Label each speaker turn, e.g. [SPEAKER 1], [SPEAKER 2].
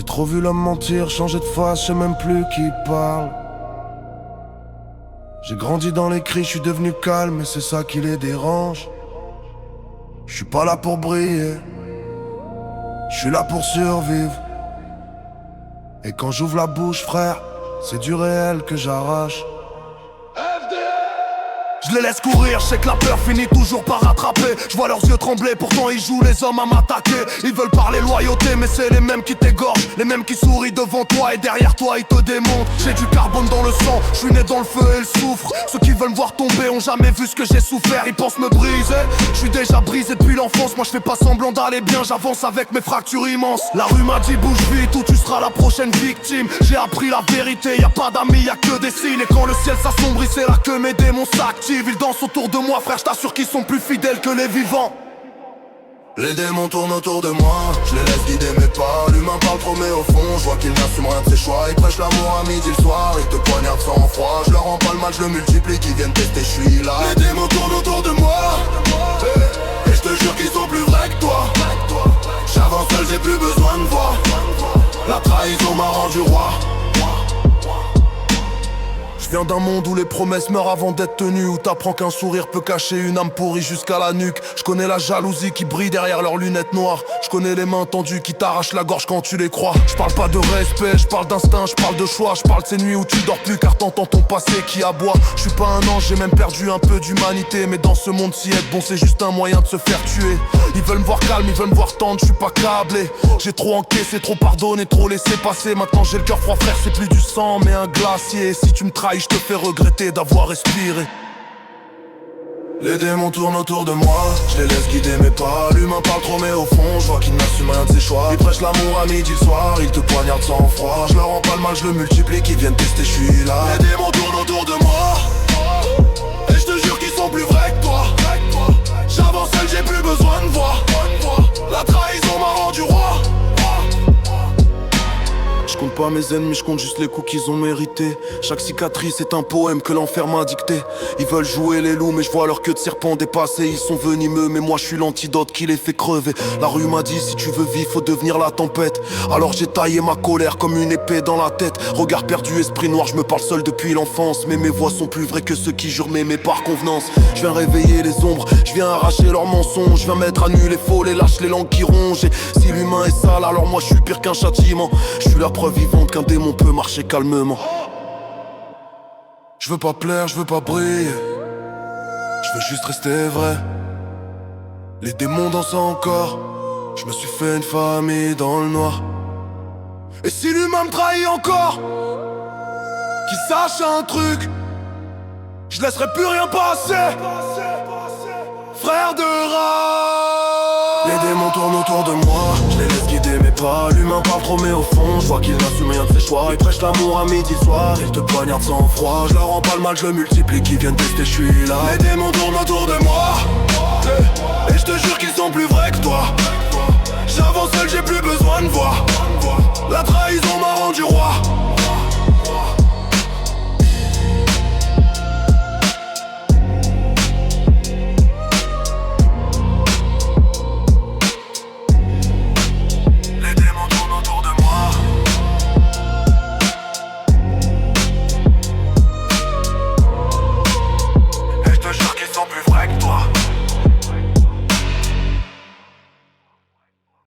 [SPEAKER 1] J'ai trop vu l'homme mentir, changer de face, je sais même plus qui parle. J'ai grandi dans les cris, je suis devenu calme et c'est ça qui les dérange. Je suis pas là pour briller, je suis là pour survivre. Et quand j'ouvre la bouche, frère, c'est du réel que j'arrache. Je les laisse courir, je sais que la peur finit toujours par rattraper. Je vois leurs yeux trembler, pourtant ils jouent les hommes à m'attaquer. Ils veulent parler loyauté, mais c'est les mêmes qui t'égorgent. Les mêmes qui sourient devant toi et derrière toi ils te démontent. J'ai du carbone dans le sang, je suis né dans le feu et le soufre. Ceux qui veulent me voir tomber ont jamais vu ce que j'ai souffert. Ils pensent me briser, je suis déjà brisé depuis l'enfance. Moi je fais pas semblant d'aller bien, j'avance avec mes fractures immenses. La rue m'a dit bouge vite ou tu seras la prochaine victime. J'ai appris la vérité, y a pas d'amis, y a que des signes. Et quand le ciel s'assombrit, c'est là que mes démons s'activent. Ils dansent autour de moi, frère, je t'assure qu'ils sont plus fidèles que les vivants. Les démons tournent autour de moi, je les laisse guider mes pas. L'humain parle trop mais au fond, je vois qu'il n'assume rien de ses choix. Ils prêchent l'amour à midi le soir, ils te poignardent sans froid. Je leur rends pas le mal, je le multiplie, qu'ils viennent tester, je suis là. Les démons tournent autour de moi, et je te jure qu'ils sont plus vrais que toi. J'avance seul, j'ai plus besoin de voix. La trahison m'a rendu roi. Je viens d'un monde où les promesses meurent avant d'être tenues, où t'apprends qu'un sourire peut cacher une âme pourrie jusqu'à la nuque. Je connais la jalousie qui brille derrière leurs lunettes noires. Je connais les mains tendues qui t'arrachent la gorge quand tu les crois. Je parle pas de respect, je parle d'instinct, je parle de choix. Je parle de ces nuits où tu dors plus car t'entends ton passé qui aboie. Je suis pas un ange, j'ai même perdu un peu d'humanité. Mais dans ce monde si être bon c'est juste un moyen de se faire tuer. Ils veulent me voir calme, ils veulent me voir tendre, je suis pas câblé. J'ai trop encaissé, trop pardonné, trop laissé passer. Maintenant j'ai le cœur froid frère, c'est plus du sang mais un glacier. Et si tu me trahis, je te fais regretter d'avoir respiré. Les démons tournent autour de moi, je les laisse guider mes pas. L'humain parle trop mais au fond, je vois qu'il n'assume rien de ses choix. Ils prêchent l'amour à midi le soir, ils te poignardent sans froid. Je leur rends pas le mal, je le multiplie, qu'ils viennent tester, je suis là. Les démons tournent autour de moi, et je te jure qu'ils sont plus vrais que toi. J'avance seul, j'ai plus besoin de voix. La trahison m'a rendu roi. Je compte pas mes ennemis, je compte juste les coups qu'ils ont mérités. Chaque cicatrice est un poème que l'enfer m'a dicté. Ils veulent jouer les loups mais je vois leur queue de serpent dépasser. Ils sont venimeux mais moi je suis l'antidote qui les fait crever. La rue m'a dit si tu veux vivre faut devenir la tempête. Alors j'ai taillé ma colère comme une épée dans la tête. Regard perdu, esprit noir, je me parle seul depuis l'enfance. Mais mes voix sont plus vraies que ceux qui jurent m'aimer par convenance. Je viens réveiller les ombres, je viens arracher leurs mensonges. Je viens mettre à nu les faux, les lâches, les langues qui rongent. Et si l'humain est sale alors moi je suis pire qu'un châtiment. Je suis la preuve vivante qu'un démon peut marcher calmement. Je veux pas plaire, je veux pas briller, je veux juste rester vrai. Les démons dansent encore, je me suis fait une famille dans le noir. Et si l'humain me trahit encore, qu'il sache un truc, je laisserai plus rien passer. Frère de rage. Les démons tournent autour de moi, je les laisse guider mes pas. L'humain parle trop mais au fond, je vois qu'il n'assume rien de ses choix. Ils prêchent l'amour à midi soir, ils te poignardent sans froid. Je leur rends pas le mal, je le multiplie, qu'ils viennent tester, je suis là. Les démons tournent autour de moi, et je te jure qu'ils sont plus vrais que toi. J'avance seul, j'ai plus besoin de voix. La trahison